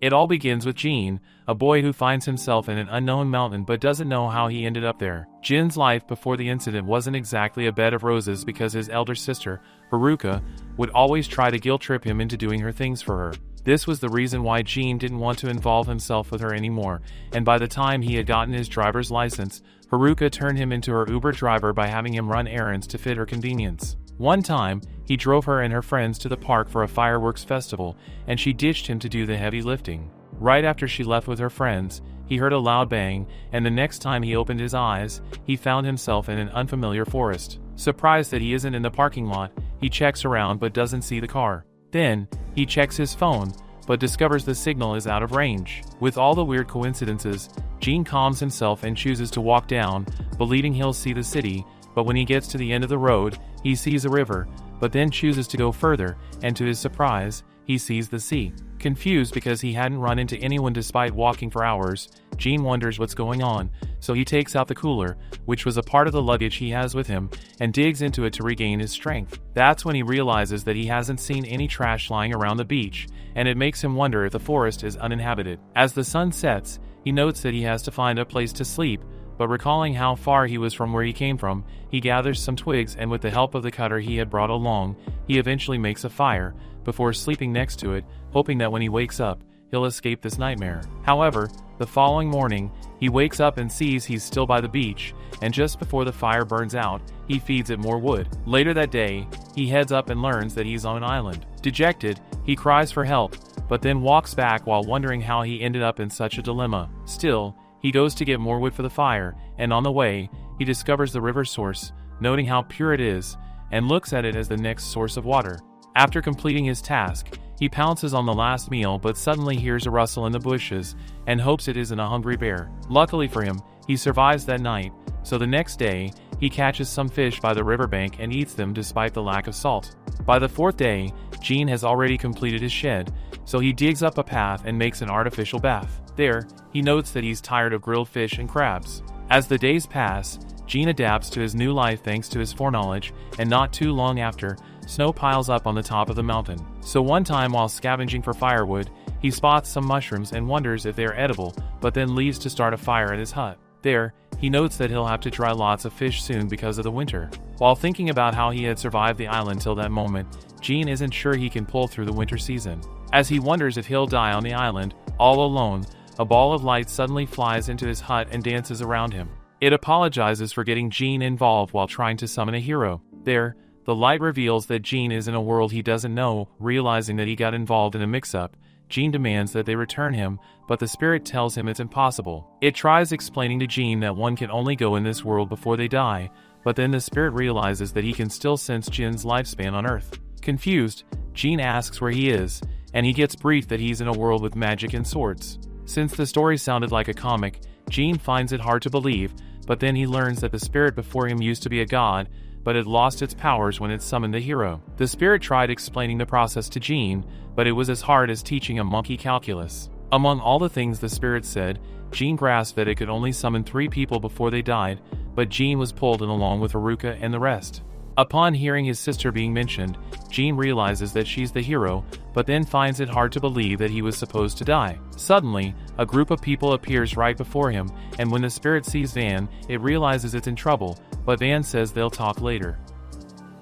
It all begins with Jin, a boy who finds himself in an unknown mountain but doesn't know how he ended up there. Jin's life before the incident wasn't exactly a bed of roses because his elder sister, Haruka, would always try to guilt-trip him into doing her things for her. This was the reason why Jin didn't want to involve himself with her anymore, and by the time he had gotten his driver's license, Haruka turned him into her Uber driver by having him run errands to fit her convenience. One time, he drove her and her friends to the park for a fireworks festival, and she ditched him to do the heavy lifting. Right after she left with her friends, he heard a loud bang, and the next time he opened his eyes, he found himself in an unfamiliar forest. Surprised that he isn't in the parking lot, he checks around but doesn't see the car. Then, he checks his phone, but discovers the signal is out of range. With all the weird coincidences, Jin calms himself and chooses to walk down, believing he'll see the city, but when he gets to the end of the road, he sees a river, but then chooses to go further, and to his surprise, he sees the sea. Confused because he hadn't run into anyone despite walking for hours, Jin wonders what's going on, so he takes out the cooler, which was a part of the luggage he has with him, and digs into it to regain his strength. That's when he realizes that he hasn't seen any trash lying around the beach, and it makes him wonder if the forest is uninhabited. As the sun sets, he notes that he has to find a place to sleep, but recalling how far he was from where he came from, he gathers some twigs and with the help of the cutter he had brought along, he eventually makes a fire, before sleeping next to it, hoping that when he wakes up, he'll escape this nightmare. However, the following morning, he wakes up and sees he's still by the beach, and just before the fire burns out, he feeds it more wood. Later that day, he heads up and learns that he's on an island. Dejected, he cries for help, but then walks back while wondering how he ended up in such a dilemma. Still, he goes to get more wood for the fire, and on the way, he discovers the river source, noting how pure it is, and looks at it as the next source of water. After completing his task, he pounces on the last meal but suddenly hears a rustle in the bushes, and hopes it isn't a hungry bear. Luckily for him, he survives that night, so the next day, he catches some fish by the riverbank and eats them despite the lack of salt. By the fourth day, Jin has already completed his shed, so he digs up a path and makes an artificial bath. There, he notes that he's tired of grilled fish and crabs. As the days pass, Jin adapts to his new life thanks to his foreknowledge, and not too long after, snow piles up on the top of the mountain. So one time while scavenging for firewood, he spots some mushrooms and wonders if they are edible, but then leaves to start a fire at his hut. There, he notes that he'll have to try lots of fish soon because of the winter. While thinking about how he had survived the island till that moment, Jin isn't sure he can pull through the winter season. As he wonders if he'll die on the island, all alone, a ball of light suddenly flies into his hut and dances around him. It apologizes for getting Jin involved while trying to summon a hero. There, the light reveals that Jin is in a world he doesn't know. Realizing that he got involved in a mix-up, Jin demands that they return him, but the spirit tells him it's impossible. It tries explaining to Jin that one can only go in this world before they die, but then the spirit realizes that he can still sense Jin's lifespan on Earth. Confused, Jin asks where he is, and he gets briefed that he's in a world with magic and swords. Since the story sounded like a comic, Jin finds it hard to believe, but then he learns that the spirit before him used to be a god, but had lost its powers when it summoned the hero. The spirit tried explaining the process to Jin, but it was as hard as teaching a monkey calculus. Among all the things the spirit said, Jin grasped that it could only summon 3 people before they died, but Jin was pulled in along with Haruka and the rest. Upon hearing his sister being mentioned, Jin realizes that she's the hero, but then finds it hard to believe that he was supposed to die. Suddenly, a group of people appears right before him, and when the spirit sees Van, it realizes it's in trouble, but Van says they'll talk later.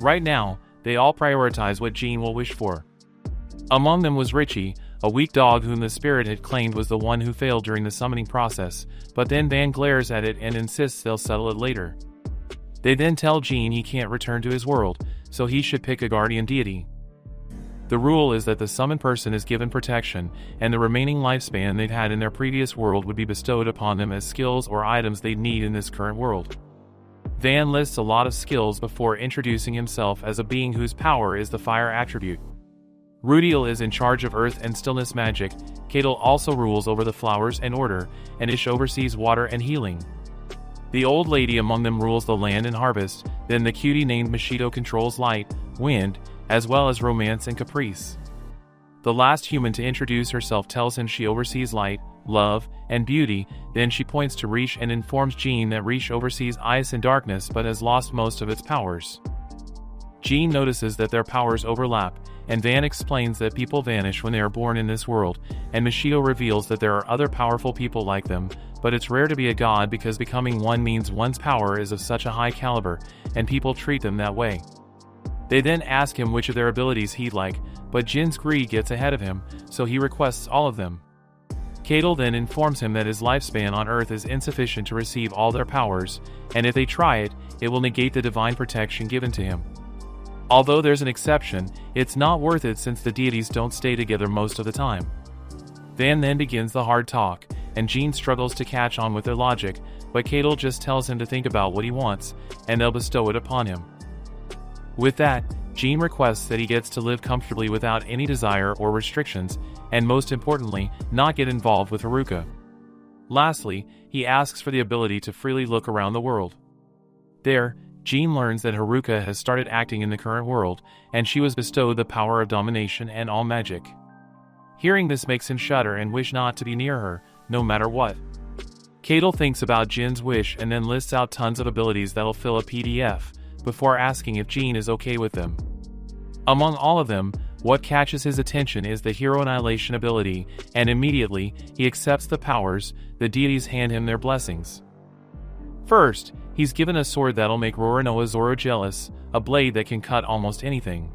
Right now, they all prioritize what Jin will wish for. Among them was Richie, a weak dog whom the spirit had claimed was the one who failed during the summoning process, but then Van glares at it and insists they'll settle it later. They then tell Jin he can't return to his world, so he should pick a guardian deity. The rule is that the summoned person is given protection, and the remaining lifespan they'd had in their previous world would be bestowed upon them as skills or items they'd need in this current world. Van lists a lot of skills before introducing himself as a being whose power is the fire attribute. Rudiel is in charge of earth and stillness magic, Kadal also rules over the flowers and order, and Ish oversees water and healing. The old lady among them rules the land and harvest, then the cutie named Machito controls light, wind, as well as romance and caprice. The last human to introduce herself tells him she oversees light, love, and beauty, then she points to Rish and informs Jin that Rish oversees ice and darkness but has lost most of its powers. Jean notices that their powers overlap, and Van explains that people vanish when they are born in this world, and Michio reveals that there are other powerful people like them, but it's rare to be a god because becoming one means one's power is of such a high caliber, and people treat them that way. They then ask him which of their abilities he'd like, but Jin's greed gets ahead of him, so he requests all of them. Isekai'd then informs him that his lifespan on Earth is insufficient to receive all their powers, and if they try it, it will negate the divine protection given to him. Although there's an exception, it's not worth it since the deities don't stay together most of the time. Van then begins the hard talk, and Jean struggles to catch on with their logic, but Isekai'd just tells him to think about what he wants, and they'll bestow it upon him. With that, Jean requests that he gets to live comfortably without any desire or restrictions, and most importantly, not get involved with Haruka. Lastly, he asks for the ability to freely look around the world. There, Jean learns that Haruka has started acting in the current world, and she was bestowed the power of domination and all magic. Hearing this makes him shudder and wish not to be near her, no matter what. Isekai'd thinks about Jin's wish and then lists out tons of abilities that'll fill a PDF, before asking if Jean is okay with them. Among all of them, what catches his attention is the Hero Annihilation ability, and immediately, he accepts the powers. The deities hand him their blessings. First, he's given a sword that'll make Roronoa Zoro jealous, a blade that can cut almost anything.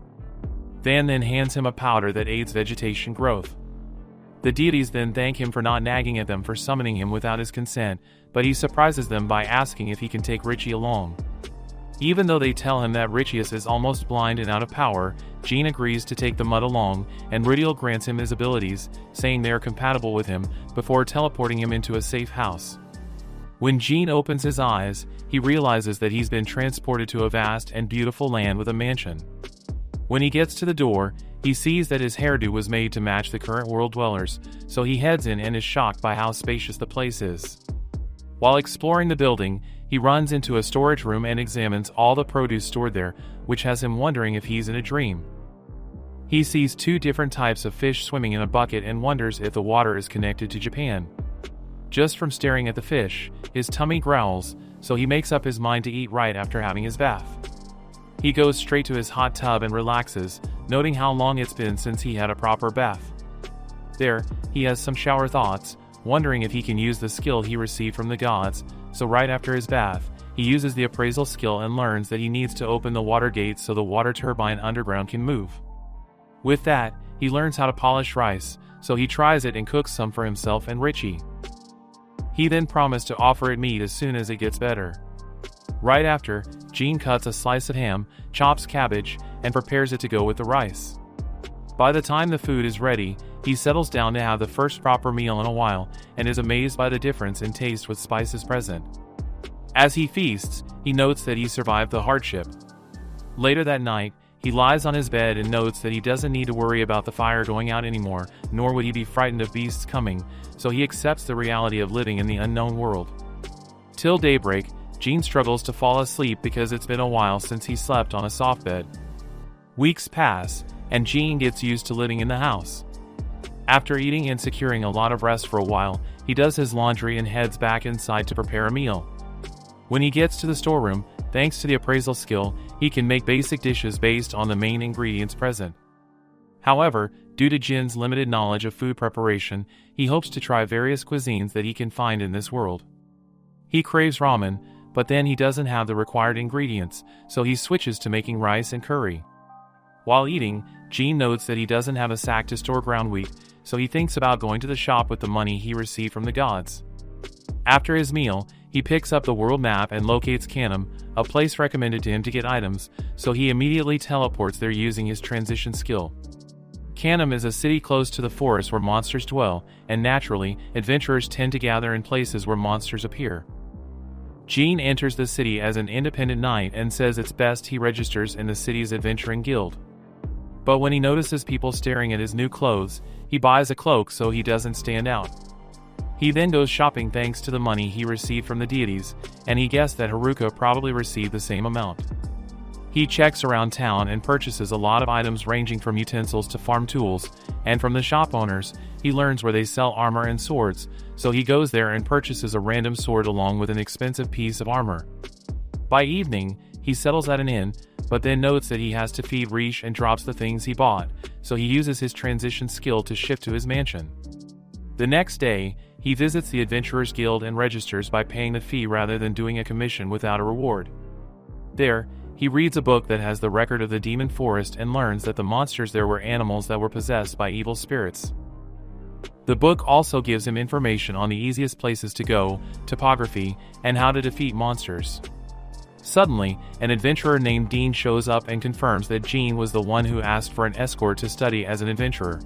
Van then hands him a powder that aids vegetation growth. The deities then thank him for not nagging at them for summoning him without his consent, but he surprises them by asking if he can take Richie along. Even though they tell him that Richius is almost blind and out of power, Jean agrees to take the mud along, and Ridiel grants him his abilities, saying they are compatible with him, before teleporting him into a safe house. When Jean opens his eyes, he realizes that he's been transported to a vast and beautiful land with a mansion. When he gets to the door, he sees that his hairdo was made to match the current world dwellers, so he heads in and is shocked by how spacious the place is. While exploring the building, he runs into a storage room and examines all the produce stored there, which has him wondering if he's in a dream. He sees 2 different types of fish swimming in a bucket and wonders if the water is connected to Japan. Just from staring at the fish, his tummy growls, so he makes up his mind to eat right after having his bath. He goes straight to his hot tub and relaxes, noting how long it's been since he had a proper bath. There, he has some shower thoughts, wondering if he can use the skill he received from the gods, so right after his bath, he uses the appraisal skill and learns that he needs to open the water gates so the water turbine underground can move. With that, he learns how to polish rice, so he tries it and cooks some for himself and Richie. He then promised to offer it meat as soon as it gets better. Right after, Jean cuts a slice of ham, chops cabbage, and prepares it to go with the rice. By the time the food is ready, he settles down to have the first proper meal in a while, and is amazed by the difference in taste with spices present. As he feasts, he notes that he survived the hardship. Later that night, he lies on his bed and notes that he doesn't need to worry about the fire going out anymore, nor would he be frightened of beasts coming, so he accepts the reality of living in the unknown world. Till daybreak, Jean struggles to fall asleep because it's been a while since he slept on a soft bed. Weeks pass, and Jean gets used to living in the house. After eating and securing a lot of rest for a while, he does his laundry and heads back inside to prepare a meal. When he gets to the storeroom, thanks to the appraisal skill, he can make basic dishes based on the main ingredients present. However, due to Jin's limited knowledge of food preparation, he hopes to try various cuisines that he can find in this world. He craves ramen, but then he doesn't have the required ingredients, so he switches to making rice and curry. While eating, Jean notes that he doesn't have a sack to store ground wheat, so he thinks about going to the shop with the money he received from the gods. After his meal, he picks up the world map and locates Canum, a place recommended to him to get items, so he immediately teleports there using his transition skill. Canum is a city close to the forest where monsters dwell, and naturally, adventurers tend to gather in places where monsters appear. Jean enters the city as an independent knight and says it's best he registers in the city's adventuring guild. But when he notices people staring at his new clothes, he buys a cloak so he doesn't stand out. He then goes shopping thanks to the money he received from the deities, and he guessed that Haruka probably received the same amount. He checks around town and purchases a lot of items ranging from utensils to farm tools, and from the shop owners, he learns where they sell armor and swords, so he goes there and purchases a random sword along with an expensive piece of armor. By evening, he settles at an inn, but then notes that he has to feed Riche and drops the things he bought, so he uses his transition skill to shift to his mansion. The next day, he visits the Adventurers Guild and registers by paying the fee rather than doing a commission without a reward. There, he reads a book that has the record of the Demon Forest and learns that the monsters there were animals that were possessed by evil spirits. The book also gives him information on the easiest places to go, topography, and how to defeat monsters. Suddenly, an adventurer named Dean shows up and confirms that Jean was the one who asked for an escort to study as an adventurer.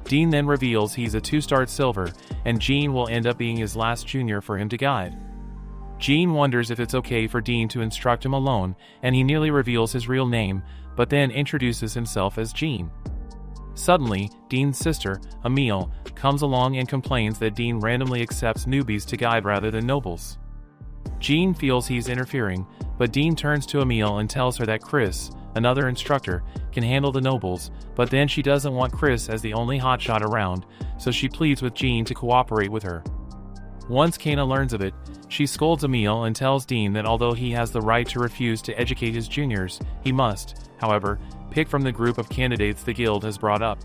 Dean then reveals he's a 2-star silver, and Jean will end up being his last junior for him to guide. Jean wonders if it's okay for Dean to instruct him alone, and he nearly reveals his real name, but then introduces himself as Jean. Suddenly, Dean's sister, Emile, comes along and complains that Dean randomly accepts newbies to guide rather than nobles. Jean feels he's interfering, but Dean turns to Emile and tells her that Chris, another instructor, can handle the nobles, but then she doesn't want Chris as the only hotshot around, so she pleads with Jean to cooperate with her. Once Kana learns of it, she scolds Emile and tells Dean that although he has the right to refuse to educate his juniors, he must, however, pick from the group of candidates the guild has brought up.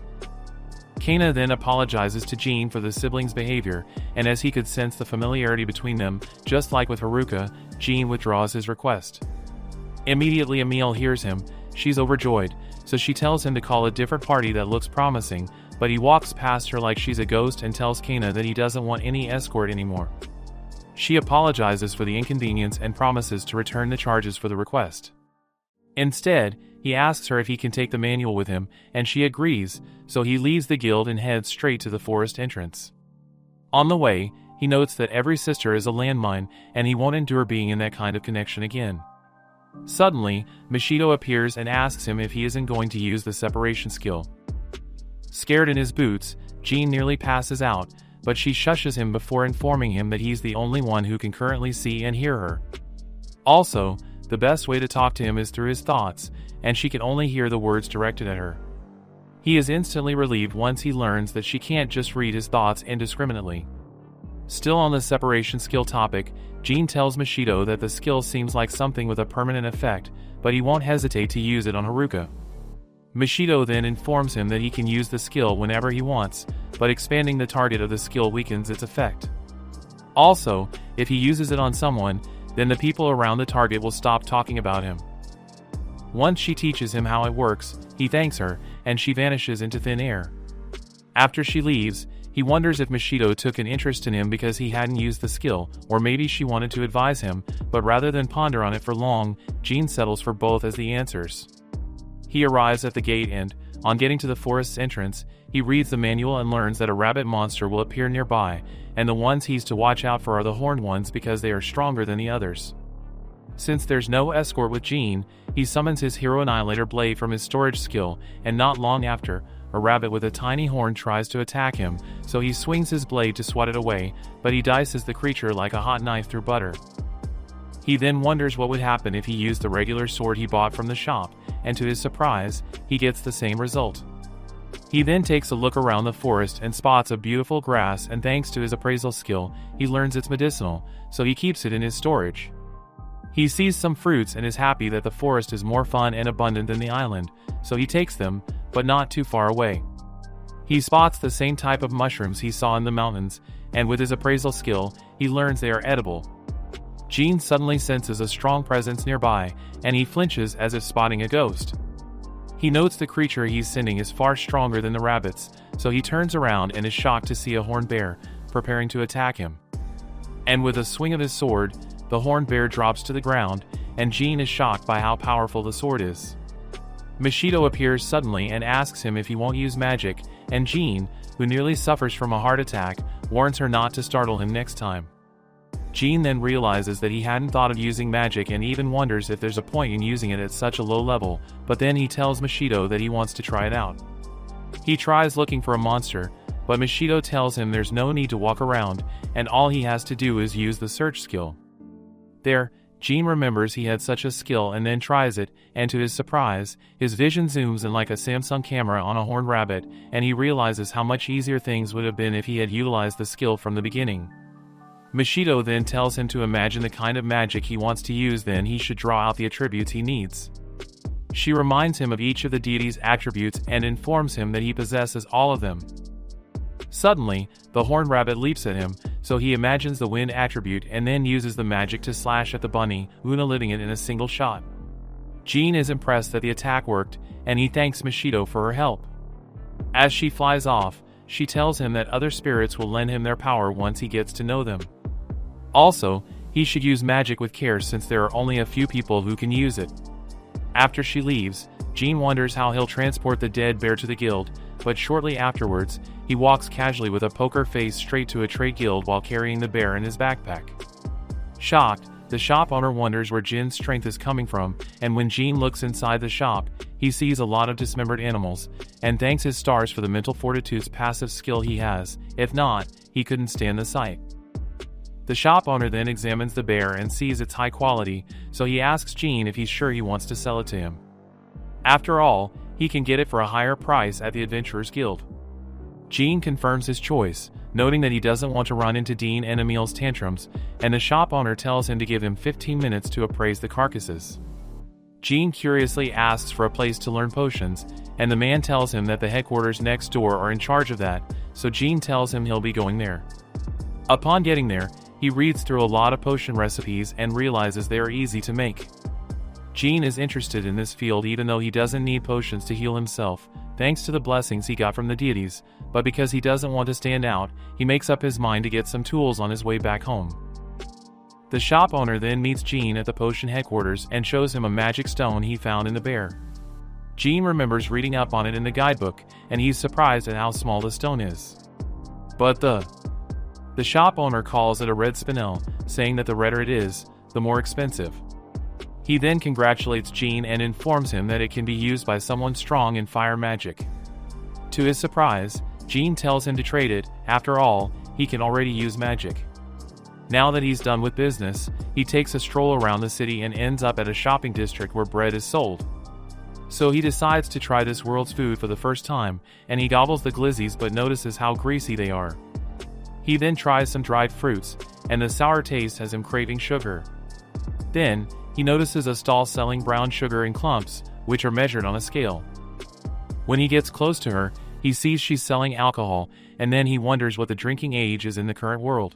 Kana then apologizes to Jean for the siblings' behavior, and as he could sense the familiarity between them, just like with Haruka, Jean withdraws his request. Immediately Emile hears him, she's overjoyed, so she tells him to call a different party that looks promising, but he walks past her like she's a ghost and tells Kana that he doesn't want any escort anymore. She apologizes for the inconvenience and promises to return the charges for the request. Instead, he asks her if he can take the manual with him, and she agrees, so he leaves the guild and heads straight to the forest entrance. On the way, he notes that every sister is a landmine, and he won't endure being in that kind of connection again. Suddenly, Mashido appears and asks him if he isn't going to use the separation skill. Scared in his boots, Jean nearly passes out, but she shushes him before informing him that he's the only one who can currently see and hear her. Also, the best way to talk to him is through his thoughts, and she can only hear the words directed at her. He is instantly relieved once he learns that she can't just read his thoughts indiscriminately. Still on the separation skill topic, Jean tells Mashido that the skill seems like something with a permanent effect, but he won't hesitate to use it on Haruka. Mashido then informs him that he can use the skill whenever he wants, but expanding the target of the skill weakens its effect. Also, if he uses it on someone, then the people around the target will stop talking about him. Once she teaches him how it works, he thanks her, and she vanishes into thin air. After she leaves, he wonders if Mashido took an interest in him because he hadn't used the skill, or maybe she wanted to advise him, but rather than ponder on it for long, Jean settles for both as the answers. He arrives at the gate and, on getting to the forest's entrance, he reads the manual and learns that a rabbit monster will appear nearby, and the ones he's to watch out for are the horned ones because they are stronger than the others. Since there's no escort with Jean, he summons his Hero Annihilator blade from his storage skill, and not long after, a rabbit with a tiny horn tries to attack him, so he swings his blade to swat it away, but he dices the creature like a hot knife through butter. He then wonders what would happen if he used the regular sword he bought from the shop, and to his surprise, he gets the same result. He then takes a look around the forest and spots a beautiful grass, and thanks to his appraisal skill, he learns it's medicinal, so he keeps it in his storage. He sees some fruits and is happy that the forest is more fun and abundant than the island, so he takes them, but not too far away. He spots the same type of mushrooms he saw in the mountains, and with his appraisal skill, he learns they are edible. Jean suddenly senses a strong presence nearby, and he flinches as if spotting a ghost. He notes the creature he's sending is far stronger than the rabbits, so he turns around and is shocked to see a horned bear, preparing to attack him. And with a swing of his sword, the horned bear drops to the ground, and Jean is shocked by how powerful the sword is. Mashido appears suddenly and asks him if he won't use magic, and Jean, who nearly suffers from a heart attack, warns her not to startle him next time. Jean then realizes that he hadn't thought of using magic and even wonders if there's a point in using it at such a low level, but then he tells Mashido that he wants to try it out. He tries looking for a monster, but Mashido tells him there's no need to walk around, and all he has to do is use the search skill. There, Jean remembers he had such a skill and then tries it, and to his surprise, his vision zooms in like a Samsung camera on a horned rabbit, and he realizes how much easier things would have been if he had utilized the skill from the beginning. Mashido then tells him to imagine the kind of magic he wants to use, then he should draw out the attributes he needs. She reminds him of each of the deity's attributes and informs him that he possesses all of them. Suddenly, the horned rabbit leaps at him, so he imagines the wind attribute and then uses the magic to slash at the bunny, unaliving it in a single shot. Jean is impressed that the attack worked, and he thanks Mishido for her help. As she flies off, she tells him that other spirits will lend him their power once he gets to know them. Also, he should use magic with care since there are only a few people who can use it. After she leaves, Jean wonders how he'll transport the dead bear to the guild, but shortly afterwards, he walks casually with a poker face straight to a trade guild while carrying the bear in his backpack. Shocked, the shop owner wonders where Jin's strength is coming from, and when Jean looks inside the shop, he sees a lot of dismembered animals, and thanks his stars for the mental fortitude's passive skill he has. If not, he couldn't stand the sight. The shop owner then examines the bear and sees its high quality, so he asks Jean if he's sure he wants to sell it to him. After all, he can get it for a higher price at the Adventurers Guild. Jean confirms his choice, noting that he doesn't want to run into Dean and Emil's tantrums, and the shop owner tells him to give him 15 minutes to appraise the carcasses. Jean curiously asks for a place to learn potions, and the man tells him that the headquarters next door are in charge of that, so Jean tells him he'll be going there. Upon getting there, he reads through a lot of potion recipes and realizes they are easy to make. Jean is interested in this field even though he doesn't need potions to heal himself, thanks to the blessings he got from the deities, but because he doesn't want to stand out, he makes up his mind to get some tools on his way back home. The shop owner then meets Jean at the potion headquarters and shows him a magic stone he found in the bear. Jean remembers reading up on it in the guidebook, and he's surprised at how small the stone is. But the shop owner calls it a red spinel, saying that the redder it is, the more expensive. He then congratulates Jean and informs him that it can be used by someone strong in fire magic. To his surprise, Jean tells him to trade it. After all, he can already use magic. Now that he's done with business, he takes a stroll around the city and ends up at a shopping district where bread is sold. So he decides to try this world's food for the first time, and he gobbles the glizzies but notices how greasy they are. He then tries some dried fruits, and the sour taste has him craving sugar. Then, he notices a stall selling brown sugar in clumps, which are measured on a scale. When he gets close to her, he sees she's selling alcohol, and then he wonders what the drinking age is in the current world.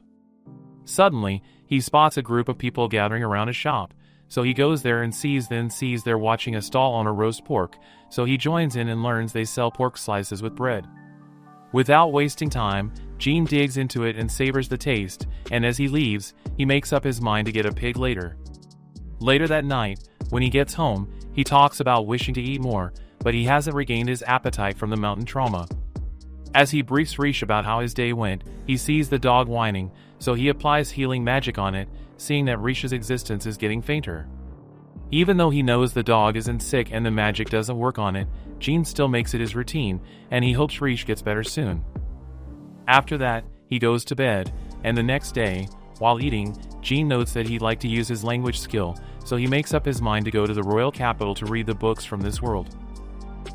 Suddenly, he spots a group of people gathering around a shop, so he goes there and sees they're watching a stall owner roast pork, so he joins in and learns they sell pork slices with bread. Without wasting time, Jean digs into it and savors the taste, and as he leaves, he makes up his mind to get a pig later. Later that night, when he gets home, he talks about wishing to eat more, but he hasn't regained his appetite from the mountain trauma. As he briefs Riche about how his day went, he sees the dog whining, so he applies healing magic on it, seeing that Riche's existence is getting fainter. Even though he knows the dog isn't sick and the magic doesn't work on it, Jean still makes it his routine, and he hopes Riche gets better soon. After that, he goes to bed, and the next day, while eating, Jean notes that he'd like to use his language skill, so he makes up his mind to go to the royal capital to read the books from this world.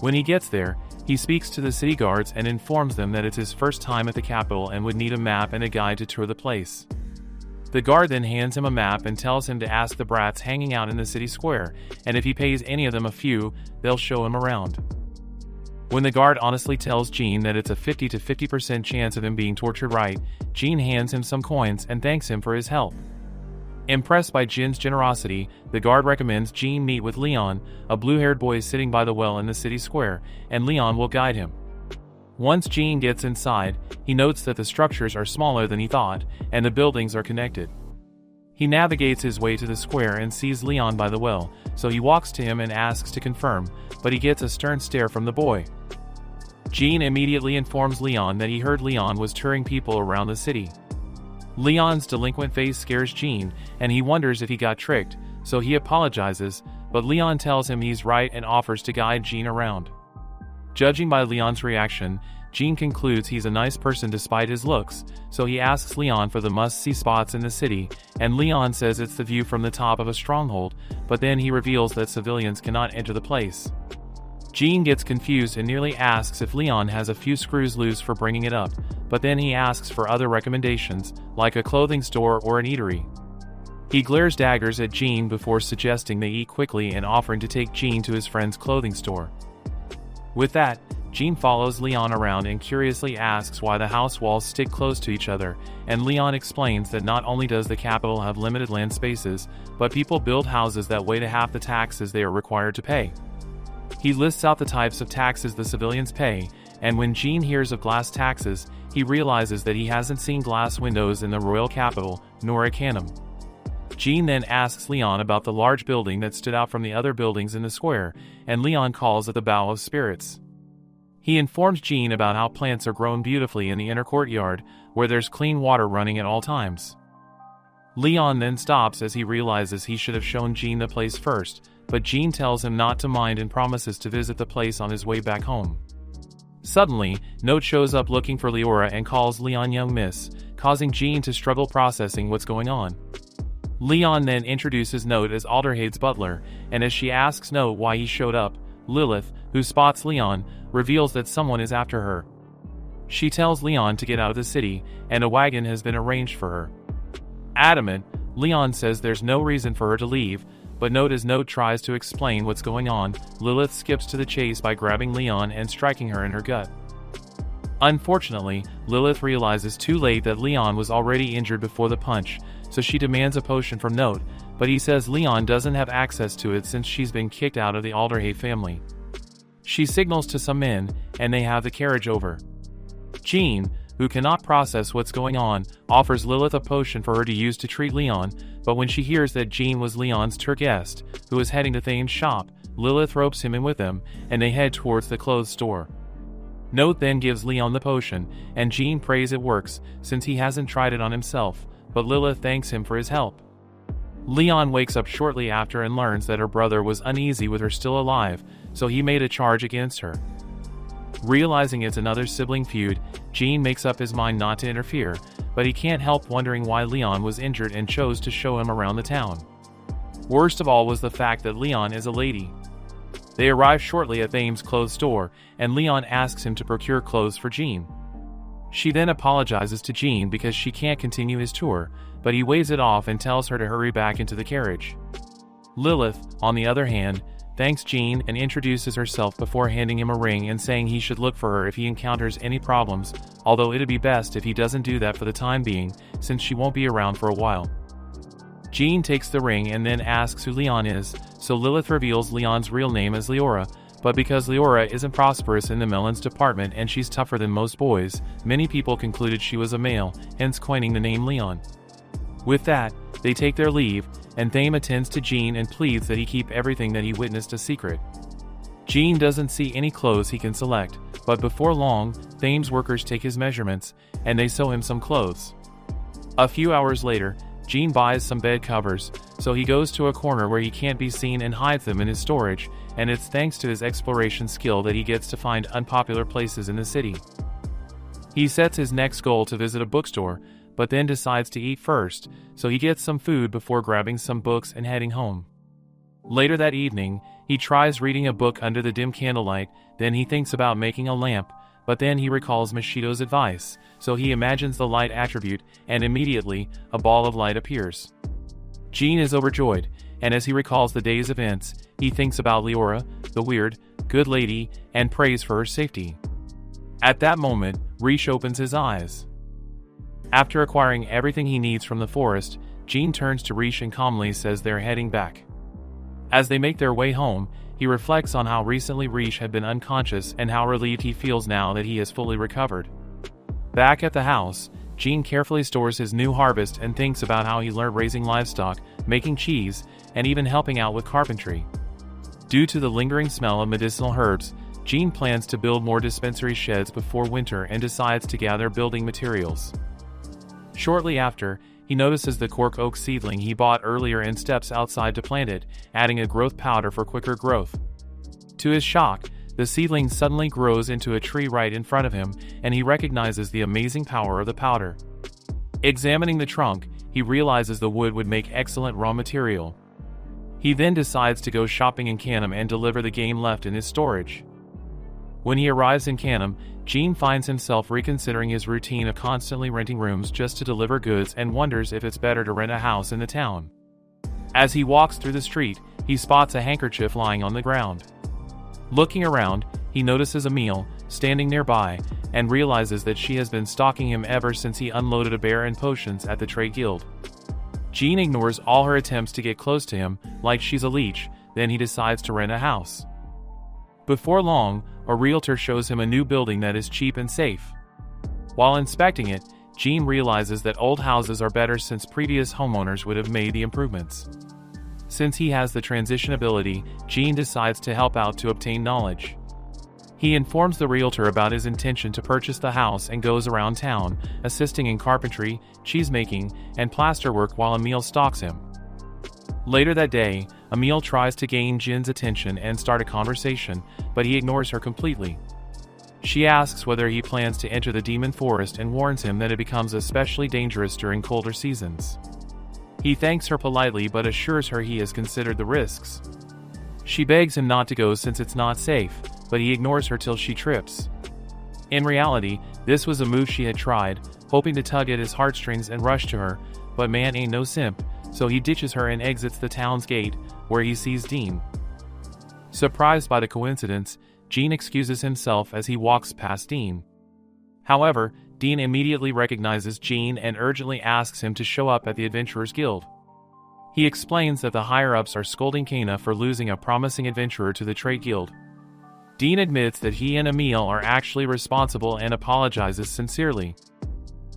When he gets there, he speaks to the city guards and informs them that it's his first time at the capital and would need a map and a guide to tour the place. The guard then hands him a map and tells him to ask the brats hanging out in the city square, and if he pays any of them a few, they'll show him around. When the guard honestly tells Jean that it's a 50 to 50% chance of him being tortured right, Jean hands him some coins and thanks him for his help. Impressed by Jin's generosity, the guard recommends Jean meet with Leon, a blue-haired boy sitting by the well in the city square, and Leon will guide him. Once Jean gets inside, he notes that the structures are smaller than he thought, and the buildings are connected. He navigates his way to the square and sees Leon by the well, so he walks to him and asks to confirm, but he gets a stern stare from the boy. Jean immediately informs Leon that he heard Leon was touring people around the city. Leon's delinquent face scares Jean, and he wonders if he got tricked, so he apologizes, but Leon tells him he's right and offers to guide Jean around. Judging by Leon's reaction, Jean concludes he's a nice person despite his looks, so he asks Leon for the must-see spots in the city, and Leon says it's the view from the top of a stronghold, but then he reveals that civilians cannot enter the place. Jean gets confused and nearly asks if Leon has a few screws loose for bringing it up, but then he asks for other recommendations, like a clothing store or an eatery. He glares daggers at Jean before suggesting they eat quickly and offering to take Jean to his friend's clothing store. With that, Jean follows Leon around and curiously asks why the house walls stick close to each other, and Leon explains that not only does the capital have limited land spaces, but people build houses that weigh to half the taxes they are required to pay. He lists out the types of taxes the civilians pay, and when Jean hears of glass taxes, he realizes that he hasn't seen glass windows in the royal capital, nor at Canum. Jean then asks Leon about the large building that stood out from the other buildings in the square, and Leon calls it the Bough of Spirits. He informs Jean about how plants are grown beautifully in the inner courtyard, where there's clean water running at all times. Leon then stops as he realizes he should have shown Jean the place first, but Jean tells him not to mind and promises to visit the place on his way back home. Suddenly, Note shows up looking for Leora and calls Leon young miss, causing Jean to struggle processing what's going on. Leon then introduces Note as Alderhade's butler, and as she asks Note why he showed up, Lilith, who spots Leon, reveals that someone is after her. She tells Leon to get out of the city, and a wagon has been arranged for her. Adamant, Leon says there's no reason for her to leave, but as Note tries to explain what's going on, Lilith skips to the chase by grabbing Leon and striking her in her gut. Unfortunately, Lilith realizes too late that Leon was already injured before the punch, so she demands a potion from Note, but he says Leon doesn't have access to it since she's been kicked out of the Alderhade family. She signals to some men, and they have the carriage over. Jean, who cannot process what's going on, offers Lilith a potion for her to use to treat Leon, but when she hears that Jean was Leon's tour guest, who is heading to Thane's shop, Lilith ropes him in with them, and they head towards the clothes store. Note then gives Leon the potion, and Jean prays it works, since he hasn't tried it on himself, but Lilith thanks him for his help. Leon wakes up shortly after and learns that her brother was uneasy with her still alive, so he made a charge against her. Realizing it's another sibling feud, Jean makes up his mind not to interfere, but he can't help wondering why Leon was injured and chose to show him around the town. Worst of all was the fact that Leon is a lady. They arrive shortly at Thane's clothes store, and Leon asks him to procure clothes for Jean. She then apologizes to Jean because she can't continue his tour, but he waves it off and tells her to hurry back into the carriage. Lilith, on the other hand, thanks Jean and introduces herself before handing him a ring and saying he should look for her if he encounters any problems, although it'd be best if he doesn't do that for the time being, since she won't be around for a while. Jean takes the ring and then asks who Leon is, so Lilith reveals Leon's real name as Leora, but because Leora isn't prosperous in the melons department and she's tougher than most boys, many people concluded she was a male, hence coining the name Leon. With that, they take their leave, and Thame attends to Jean and pleads that he keep everything that he witnessed a secret. Jean doesn't see any clothes he can select, but before long, Thame's workers take his measurements, and they sew him some clothes. A few hours later, Jean buys some bed covers, so he goes to a corner where he can't be seen and hides them in his storage, and it's thanks to his exploration skill that he gets to find unpopular places in the city. He sets his next goal to visit a bookstore, but then decides to eat first, so he gets some food before grabbing some books and heading home. Later that evening, he tries reading a book under the dim candlelight, then he thinks about making a lamp, but then he recalls Mashido's advice, so he imagines the light attribute, and immediately, a ball of light appears. Jean is overjoyed, and as he recalls the day's events, he thinks about Leora, the weird, good lady, and prays for her safety. At that moment, Riche opens his eyes. After acquiring everything he needs from the forest, Jean turns to Riche and calmly says they're heading back. As they make their way home, he reflects on how recently Riche had been unconscious and how relieved he feels now that he has fully recovered. Back at the house, Jean carefully stores his new harvest and thinks about how he learned raising livestock, making cheese, and even helping out with carpentry. Due to the lingering smell of medicinal herbs, Jean plans to build more dispensary sheds before winter and decides to gather building materials. Shortly after, he notices the cork oak seedling he bought earlier and steps outside to plant it, adding a growth powder for quicker growth. To his shock, the seedling suddenly grows into a tree right in front of him, and he recognizes the amazing power of the powder. Examining the trunk, he realizes the wood would make excellent raw material. He then decides to go shopping in Canum and deliver the game left in his storage. When he arrives in Canum, Jean finds himself reconsidering his routine of constantly renting rooms just to deliver goods and wonders if it's better to rent a house in the town. As he walks through the street, he spots a handkerchief lying on the ground. Looking around, he notices Emile standing nearby and realizes that she has been stalking him ever since he unloaded a bear and potions at the trade guild. Jean ignores all her attempts to get close to him like she's a leech, then he decides to rent a house. Before long, a realtor shows him a new building that is cheap and safe. While inspecting it, Jean realizes that old houses are better since previous homeowners would have made the improvements. Since he has the transition ability, Jean decides to help out to obtain knowledge. He informs the realtor about his intention to purchase the house and goes around town, assisting in carpentry, cheesemaking, and plasterwork while Emile stalks him. Later that day, Emile tries to gain Jin's attention and start a conversation, but he ignores her completely. She asks whether he plans to enter the demon forest and warns him that it becomes especially dangerous during colder seasons. He thanks her politely but assures her he has considered the risks. She begs him not to go since it's not safe, but he ignores her till she trips. In reality, this was a move she had tried, hoping to tug at his heartstrings and rush to her, but man ain't no simp, so he ditches her and exits the town's gate, where he sees Dean. Surprised by the coincidence, Jean excuses himself as he walks past Dean. However, Dean immediately recognizes Jean and urgently asks him to show up at the Adventurers Guild. He explains that the higher-ups are scolding Kana for losing a promising adventurer to the trade guild. Dean admits that he and Emile are actually responsible and apologizes sincerely.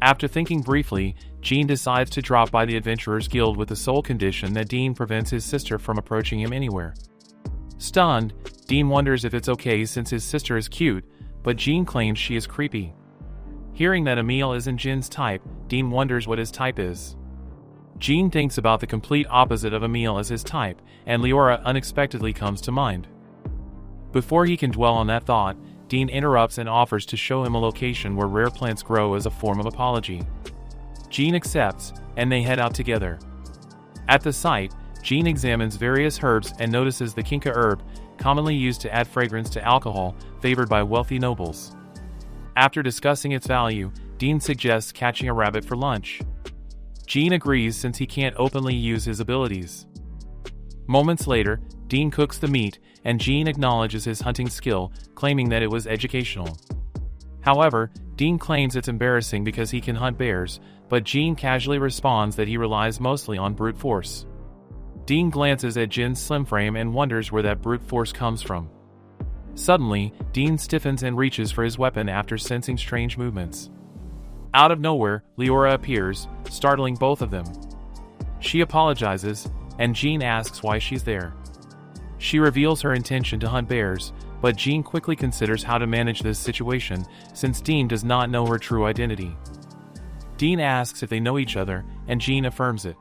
After thinking briefly, Jean decides to drop by the Adventurers Guild with the sole condition that Dean prevents his sister from approaching him anywhere. Stunned, Dean wonders if it's okay since his sister is cute, but Jean claims she is creepy. Hearing that Emile isn't Jin's type, Dean wonders what his type is. Jean thinks about the complete opposite of Emile as his type, and Leora unexpectedly comes to mind. Before he can dwell on that thought, Dean interrupts and offers to show him a location where rare plants grow as a form of apology. Jean accepts, and they head out together. At the site, Jean examines various herbs and notices the kinka herb, commonly used to add fragrance to alcohol, favored by wealthy nobles. After discussing its value, Dean suggests catching a rabbit for lunch. Jean agrees since he can't openly use his abilities. Moments later, Dean cooks the meat, and Jean acknowledges his hunting skill, claiming that it was educational. However, Dean claims it's embarrassing because he can hunt bears, but Jean casually responds that he relies mostly on brute force. Dean glances at Jin's slim frame and wonders where that brute force comes from. Suddenly, Dean stiffens and reaches for his weapon after sensing strange movements. Out of nowhere, Leora appears, startling both of them. She apologizes, and Jean asks why she's there. She reveals her intention to hunt bears, but Jean quickly considers how to manage this situation, since Dean does not know her true identity. Dean asks if they know each other, and Jean affirms it.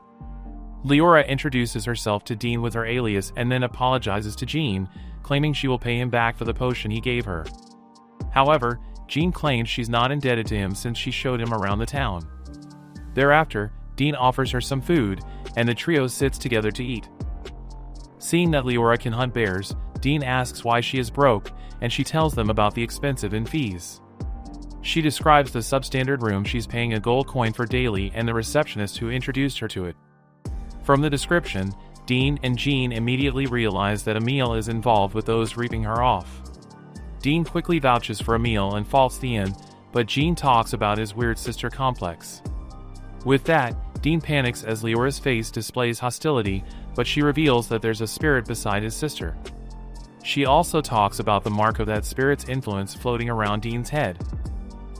Leora introduces herself to Dean with her alias and then apologizes to Jean, claiming she will pay him back for the potion he gave her. However, Jean claims she's not indebted to him since she showed him around the town. Thereafter, Dean offers her some food, and the trio sits together to eat. Seeing that Leora can hunt bears, Dean asks why she is broke, and she tells them about the expensive in fees. She describes the substandard room she's paying a gold coin for daily and the receptionist who introduced her to it. From the description, Dean and Jean immediately realize that Emile is involved with those reaping her off. Dean quickly vouches for Emile and faults the inn, but Jean talks about his weird sister complex. With that, Dean panics as Leora's face displays hostility, but she reveals that there's a spirit beside his sister. She also talks about the mark of that spirit's influence floating around Dean's head.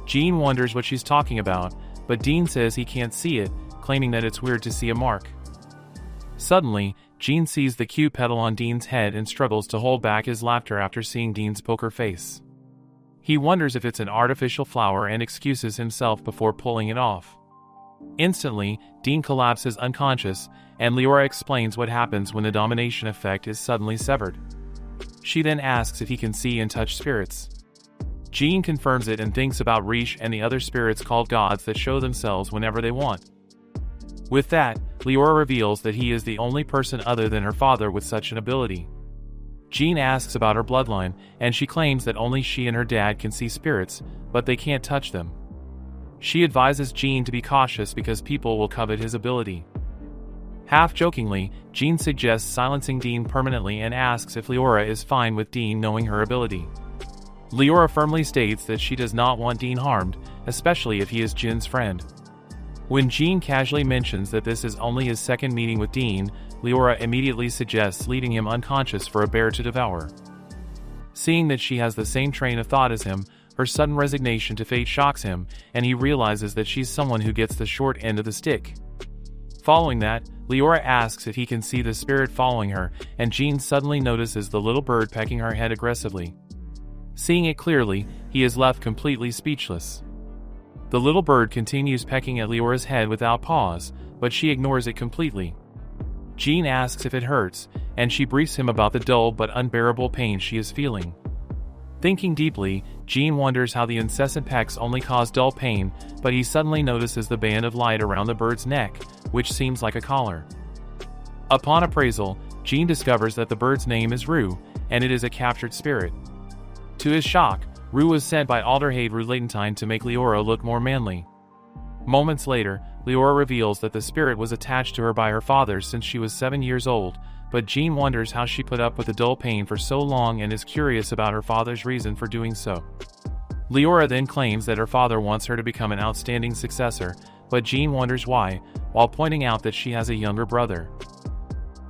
Jean wonders what she's talking about, but Dean says he can't see it, claiming that it's weird to see a mark. Suddenly, Jean sees the cute petal on Dean's head and struggles to hold back his laughter after seeing Dean's poker face. He wonders if it's an artificial flower and excuses himself before pulling it off. Instantly, Dean collapses unconscious, and Leora explains what happens when the domination effect is suddenly severed. She then asks if he can see and touch spirits. Jean confirms it and thinks about Riche and the other spirits called gods that show themselves whenever they want. With that, Leora reveals that he is the only person other than her father with such an ability. Jean asks about her bloodline, and she claims that only she and her dad can see spirits, but they can't touch them. She advises Jean to be cautious because people will covet his ability. Half-jokingly, Jean suggests silencing Dean permanently and asks if Leora is fine with Dean knowing her ability. Leora firmly states that she does not want Dean harmed, especially if he is Jin's friend. When Jean casually mentions that this is only his second meeting with Dean, Leora immediately suggests leaving him unconscious for a bear to devour. Seeing that she has the same train of thought as him, her sudden resignation to fate shocks him, and he realizes that she's someone who gets the short end of the stick. Following that, Leora asks if he can see the spirit following her, and Jean suddenly notices the little bird pecking her head aggressively. Seeing it clearly, he is left completely speechless. The little bird continues pecking at Leora's head without pause, but she ignores it completely. Jean asks if it hurts, and she briefs him about the dull but unbearable pain she is feeling. Thinking deeply, Jean wonders how the incessant pecks only cause dull pain, but he suddenly notices the band of light around the bird's neck, which seems like a collar. Upon appraisal, Jean discovers that the bird's name is Rue, and it is a captured spirit. To his shock, Rue was sent by Isekai'd Rulatentine to make Leora look more manly. Moments later, Leora reveals that the spirit was attached to her by her father since she was 7 years old, but Jean wonders how she put up with the dull pain for so long and is curious about her father's reason for doing so. Leora then claims that her father wants her to become an outstanding successor, but Jean wonders why, while pointing out that she has a younger brother.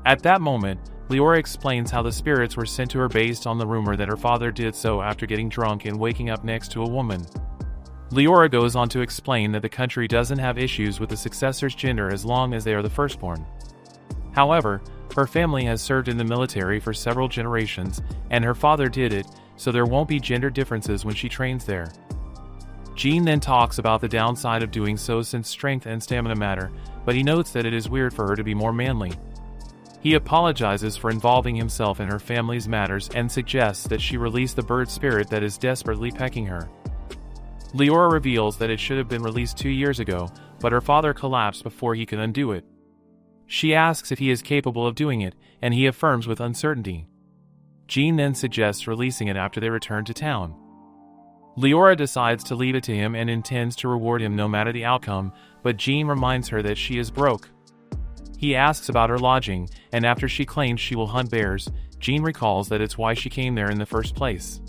At that moment, Leora explains how the spirits were sent to her based on the rumor that her father did so after getting drunk and waking up next to a woman. Leora goes on to explain that the country doesn't have issues with the successor's gender as long as they are the firstborn. However, her family has served in the military for several generations, and her father did it, so there won't be gender differences when she trains there. Jean then talks about the downside of doing so since strength and stamina matter, but he notes that it is weird for her to be more manly. He apologizes for involving himself in her family's matters and suggests that she release the bird spirit that is desperately pecking her. Leora reveals that it should have been released 2 years ago, but her father collapsed before he could undo it. She asks if he is capable of doing it, and he affirms with uncertainty. Jean then suggests releasing it after they return to town. Leora decides to leave it to him and intends to reward him no matter the outcome, but Jean reminds her that she is broke. He asks about her lodging, and after she claims she will hunt bears, Jean recalls that it's why she came there in the first place.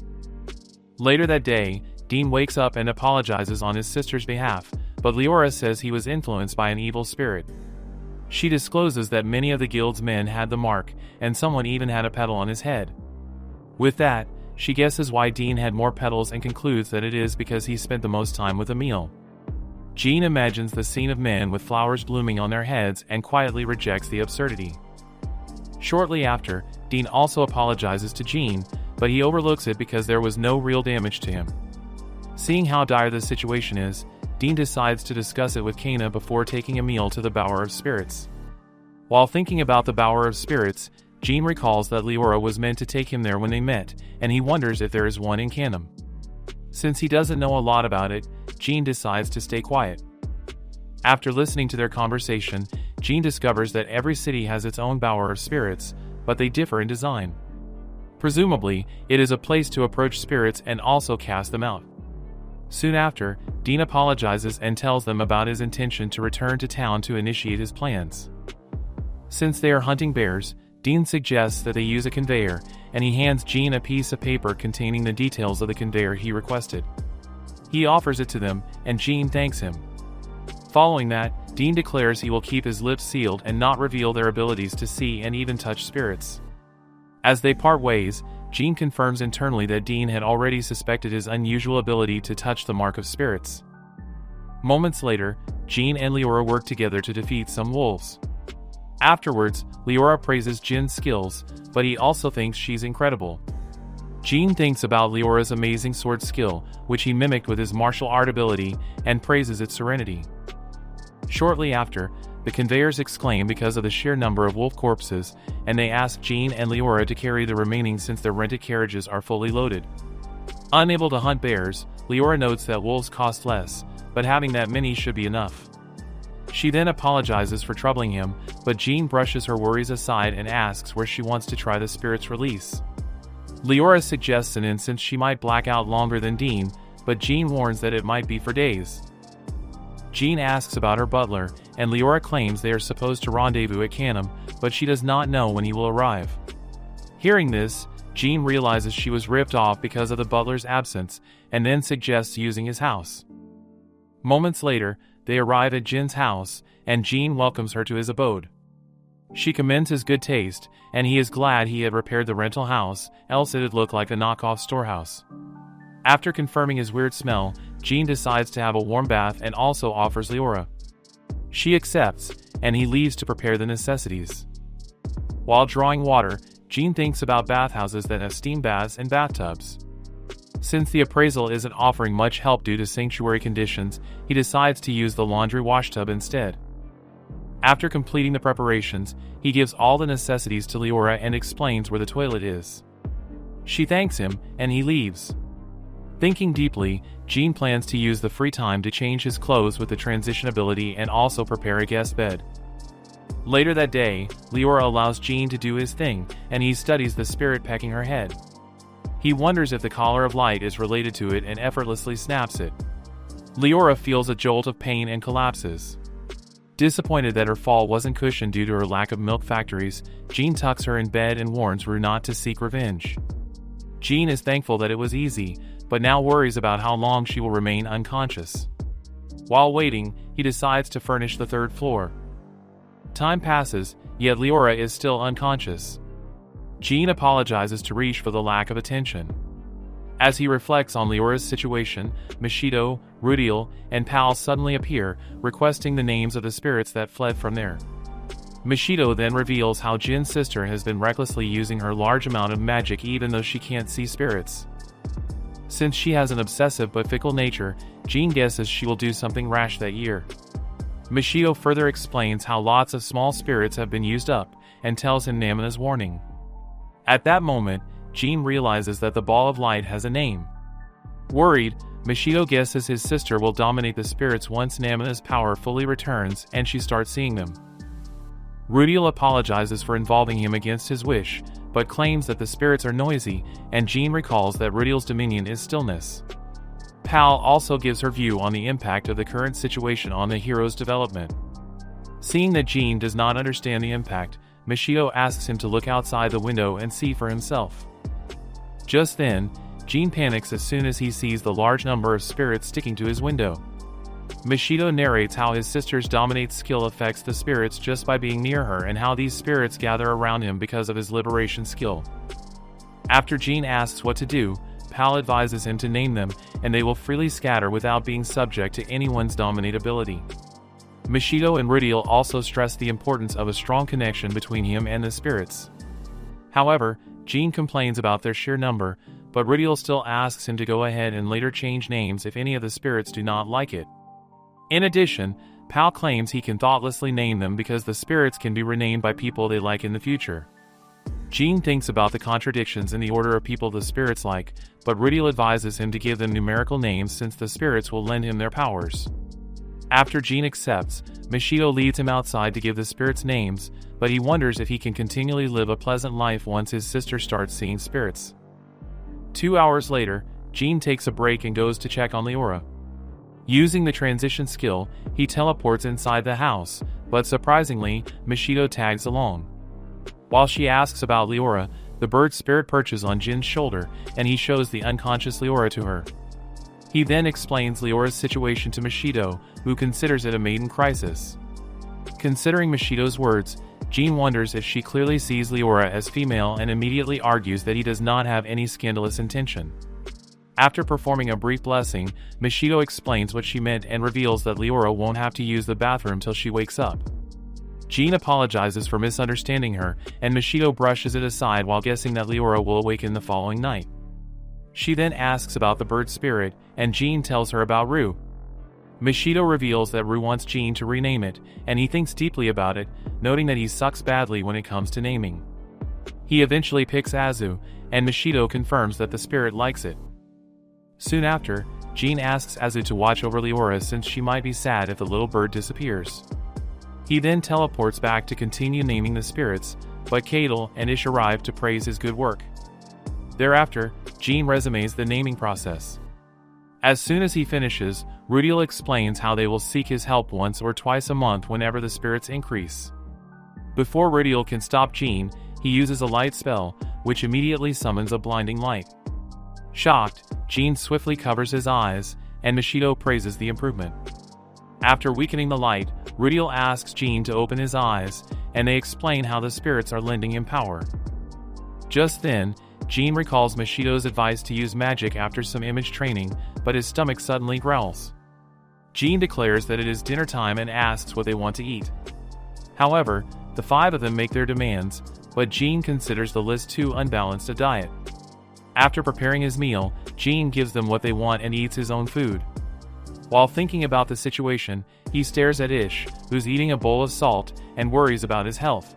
Later that day, Dean wakes up and apologizes on his sister's behalf, but Leora says he was influenced by an evil spirit. She discloses that many of the guild's men had the mark, and someone even had a petal on his head. With that, she guesses why Dean had more petals and concludes that it is because he spent the most time with Emil. Jean imagines the scene of men with flowers blooming on their heads and quietly rejects the absurdity. Shortly after, Dean also apologizes to Jean, but he overlooks it because there was no real damage to him. Seeing how dire the situation is, Dean decides to discuss it with Kana before taking Emil to the Bower of Spirits. While thinking about the Bower of Spirits, Jean recalls that Leora was meant to take him there when they met, and he wonders if there is one in Canum. Since he doesn't know a lot about it, Jean decides to stay quiet. After listening to their conversation, Jean discovers that every city has its own Bower of Spirits, but they differ in design. Presumably, it is a place to approach spirits and also cast them out. Soon after, Dean apologizes and tells them about his intention to return to town to initiate his plans. Since they are hunting bears, Dean suggests that they use a conveyor, and he hands Jean a piece of paper containing the details of the conveyor he requested. He offers it to them, and Jean thanks him. Following that, Dean declares he will keep his lips sealed and not reveal their abilities to see and even touch spirits. As they part ways, Jean confirms internally that Dean had already suspected his unusual ability to touch the mark of spirits. Moments later, Jean and Leora work together to defeat some wolves. Afterwards, Leora praises Jin's skills, but he also thinks she's incredible. Jean thinks about Leora's amazing sword skill, which he mimicked with his martial art ability, and praises its serenity. Shortly after, the conveyors exclaim because of the sheer number of wolf corpses, and they ask Jean and Leora to carry the remaining since their rented carriages are fully loaded. Unable to hunt bears, Leora notes that wolves cost less, but having that many should be enough. She then apologizes for troubling him, but Jean brushes her worries aside and asks where she wants to try the spirit's release. Leora suggests an instant she might black out longer than Dean, but Jean warns that it might be for days. Jean asks about her butler, and Leora claims they are supposed to rendezvous at Canham, but she does not know when he will arrive. Hearing this, Jean realizes she was ripped off because of the butler's absence, and then suggests using his house. Moments later, they arrive at Jin's house, and Jean welcomes her to his abode. She commends his good taste, and he is glad he had repaired the rental house, else it'd look like a knockoff storehouse. After confirming his weird smell, Jean decides to have a warm bath and also offers Leora. She accepts, and he leaves to prepare the necessities. While drawing water, Jean thinks about bathhouses that have steam baths and bathtubs. Since the appraisal isn't offering much help due to sanctuary conditions, he decides to use the laundry washtub instead. After completing the preparations, he gives all the necessities to Leora and explains where the toilet is. She thanks him, and he leaves. Thinking deeply, Jean plans to use the free time to change his clothes with the transition ability and also prepare a guest bed. Later that day, Leora allows Jean to do his thing, and he studies the spirit pecking her head. He wonders if the collar of light is related to it and effortlessly snaps it. Leora feels a jolt of pain and collapses. Disappointed that her fall wasn't cushioned due to her lack of milk factories, Jean tucks her in bed and warns Rue not to seek revenge. Jean is thankful that it was easy, but now worries about how long she will remain unconscious. While waiting, he decides to furnish the third floor. Time passes, yet Leora is still unconscious. Jean apologizes to Riche for the lack of attention. As he reflects on Leora's situation, Mishido, Rudiel, and Pal suddenly appear, requesting the names of the spirits that fled from there. Mishido then reveals how Jin's sister has been recklessly using her large amount of magic even though she can't see spirits. Since she has an obsessive but fickle nature, Jean guesses she will do something rash that year. Mishido further explains how lots of small spirits have been used up, and tells him Namina's warning. At that moment, Jean realizes that the ball of light has a name. Worried, Mishido guesses his sister will dominate the spirits once Namina's power fully returns and she starts seeing them. Rudiel apologizes for involving him against his wish, but claims that the spirits are noisy, and Jean recalls that Rudiel's dominion is stillness. Pal also gives her view on the impact of the current situation on the hero's development. Seeing that Jean does not understand the impact, Mishido asks him to look outside the window and see for himself. Just then, Jean panics as soon as he sees the large number of spirits sticking to his window. Mishido narrates how his sister's dominate skill affects the spirits just by being near her and how these spirits gather around him because of his liberation skill. After Jean asks what to do, Pal advises him to name them, and they will freely scatter without being subject to anyone's dominate ability. Mishido and Rudiel also stress the importance of a strong connection between him and the spirits. However, Jean complains about their sheer number, but Rudiel still asks him to go ahead and later change names if any of the spirits do not like it. In addition, Pal claims he can thoughtlessly name them because the spirits can be renamed by people they like in the future. Jean thinks about the contradictions in the order of people the spirits like, but Rudiel advises him to give them numerical names since the spirits will lend him their powers. After Jean accepts, Mishido leads him outside to give the spirits names, but he wonders if he can continually live a pleasant life once his sister starts seeing spirits. 2 hours later, Jean takes a break and goes to check on Leora. Using the transition skill, he teleports inside the house, but surprisingly, Mishido tags along. While she asks about Leora, the bird spirit perches on Jin's shoulder, and he shows the unconscious Leora to her. He then explains Leora's situation to Mishido, who considers it a maiden crisis. Considering Mishido's words, Jean wonders if she clearly sees Leora as female and immediately argues that he does not have any scandalous intention. After performing a brief blessing, Mishido explains what she meant and reveals that Leora won't have to use the bathroom till she wakes up. Jean apologizes for misunderstanding her, and Mishido brushes it aside while guessing that Leora will awaken the following night. She then asks about the bird spirit, and Jean tells her about Rue. Mishido reveals that Rue wants Jean to rename it, and he thinks deeply about it, noting that he sucks badly when it comes to naming. He eventually picks Azu, and Mishido confirms that the spirit likes it. Soon after, Jean asks Azu to watch over Leora since she might be sad if the little bird disappears. He then teleports back to continue naming the spirits, but Cadel and Ish arrive to praise his good work. Thereafter, Jean resumes the naming process. As soon as he finishes, Rudiel explains how they will seek his help once or twice a month whenever the spirits increase. Before Rudiel can stop Jean, he uses a light spell, which immediately summons a blinding light. Shocked, Jean swiftly covers his eyes, and Machido praises the improvement. After weakening the light, Rudiel asks Jean to open his eyes, and they explain how the spirits are lending him power. Just then, Jean recalls Machido's advice to use magic after some image training, but his stomach suddenly growls. Jean declares that it is dinner time and asks what they want to eat. However, the 5 of them make their demands, but Jean considers the list too unbalanced a diet. After preparing his meal, Jean gives them what they want and eats his own food. While thinking about the situation, he stares at Ish, who's eating a bowl of salt, and worries about his health.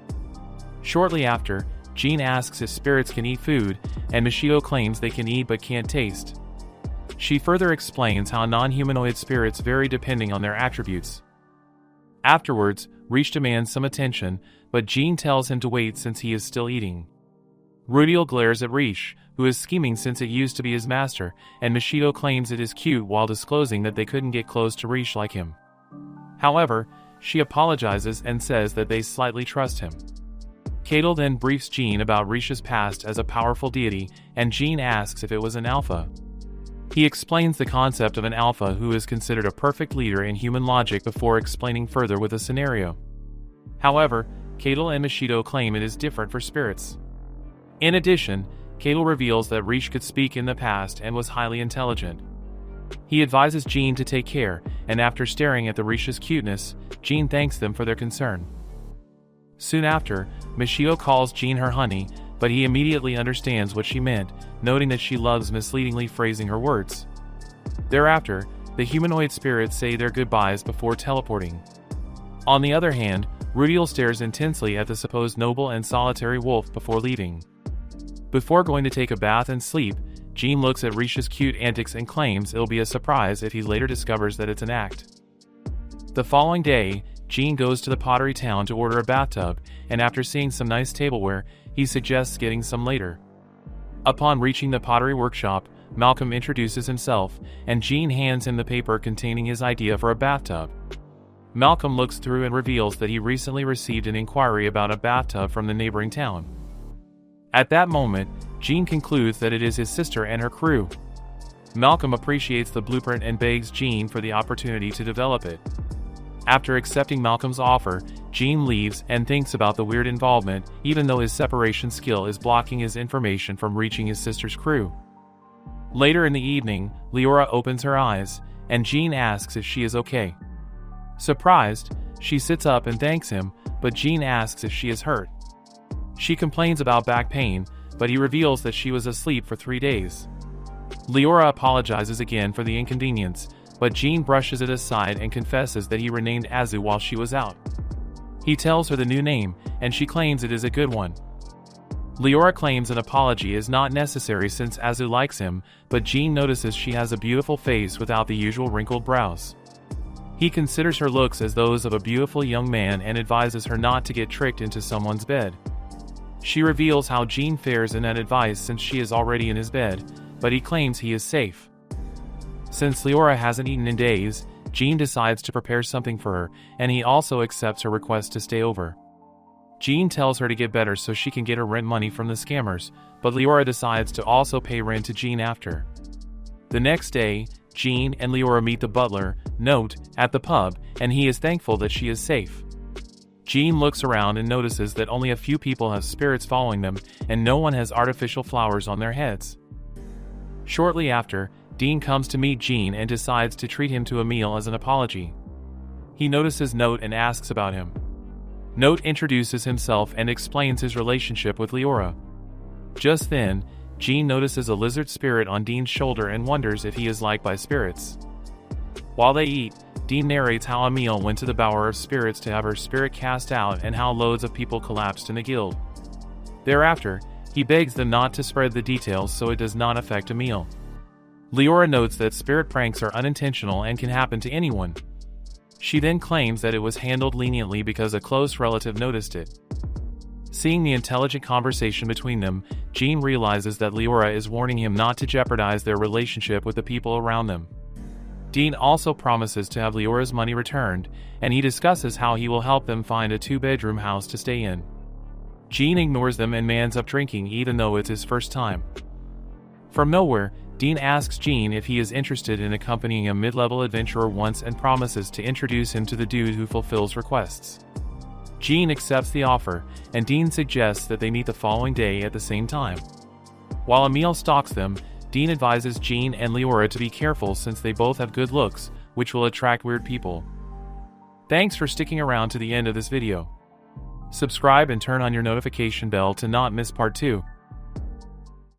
Shortly after, Jean asks if spirits can eat food, and Machido claims they can eat but can't taste. She further explains how non-humanoid spirits vary depending on their attributes. Afterwards, Riche demands some attention, but Jean tells him to wait since he is still eating. Rudiel glares at Riche, who is scheming since it used to be his master, and Machido claims it is cute while disclosing that they couldn't get close to Riche like him. However, she apologizes and says that they slightly trust him. Isekai'd then briefs Jean about Riche's past as a powerful deity, and Jean asks if it was an alpha. He explains the concept of an alpha who is considered a perfect leader in human logic before explaining further with a scenario. However, Isekai'd and Machido claim it is different for spirits. In addition, Isekai'd reveals that Riche could speak in the past and was highly intelligent. He advises Jean to take care, and after staring at the Riche's cuteness, Jean thanks them for their concern. Soon after, Machido calls Jean her honey, but he immediately understands what she meant, noting that she loves misleadingly phrasing her words. Thereafter, the humanoid spirits say their goodbyes before teleporting. On the other hand, Rudiel stares intensely at the supposed noble and solitary wolf before leaving. Before going to take a bath and sleep, Jean looks at Riche's cute antics and claims it'll be a surprise if he later discovers that it's an act. The following day, Jean goes to the pottery town to order a bathtub, and after seeing some nice tableware, he suggests getting some later. Upon reaching the pottery workshop, Malcolm introduces himself, and Jean hands him the paper containing his idea for a bathtub. Malcolm looks through and reveals that he recently received an inquiry about a bathtub from the neighboring town. At that moment, Jean concludes that it is his sister and her crew. Malcolm appreciates the blueprint and begs Jean for the opportunity to develop it. After accepting Malcolm's offer, Jean leaves and thinks about the weird involvement, even though his separation skill is blocking his information from reaching his sister's crew. Later in the evening, Leora opens her eyes, and Jean asks if she is okay. Surprised, she sits up and thanks him, but Jean asks if she is hurt. She complains about back pain, but he reveals that she was asleep for 3 days. Leora apologizes again for the inconvenience, but Jean brushes it aside and confesses that he renamed Azu while she was out. He tells her the new name, and she claims it is a good one. Leora claims an apology is not necessary since Azu likes him, but Jean notices she has a beautiful face without the usual wrinkled brows. He considers her looks as those of a beautiful young man and advises her not to get tricked into someone's bed. She reveals how Jean fares in that advice since she is already in his bed, but he claims he is safe. Since Leora hasn't eaten in days, Jean decides to prepare something for her, and he also accepts her request to stay over. Jean tells her to get better so she can get her rent money from the scammers, but Leora decides to also pay rent to Jean after. The next day, Jean and Leora meet the butler, Note, at the pub, and he is thankful that she is safe. Jean looks around and notices that only a few people have spirits following them, and no one has artificial flowers on their heads. Shortly after, Dean comes to meet Jean and decides to treat him to a meal as an apology. He notices Note and asks about him. Note introduces himself and explains his relationship with Leora. Just then, Jean notices a lizard spirit on Dean's shoulder and wonders if he is liked by spirits. While they eat, Dean narrates how Emile went to the Bower of Spirits to have her spirit cast out and how loads of people collapsed in the guild. Thereafter, he begs them not to spread the details so it does not affect Emile. Leora notes that spirit pranks are unintentional and can happen to anyone. She then claims that it was handled leniently because a close relative noticed it. Seeing the intelligent conversation between them, Jean realizes that Leora is warning him not to jeopardize their relationship with the people around them. Dean also promises to have Leora's money returned, and he discusses how he will help them find a 2-bedroom house to stay in. Gene ignores them and mans up drinking even though it's his first time. From nowhere, Dean asks Gene if he is interested in accompanying a mid-level adventurer once and promises to introduce him to the dude who fulfills requests. Gene accepts the offer, and Dean suggests that they meet the following day at the same time. While Emil stalks them, Dean advises Gene and Leora to be careful since they both have good looks, which will attract weird people. Thanks for sticking around to the end of this video. Subscribe and turn on your notification bell to not miss part 2.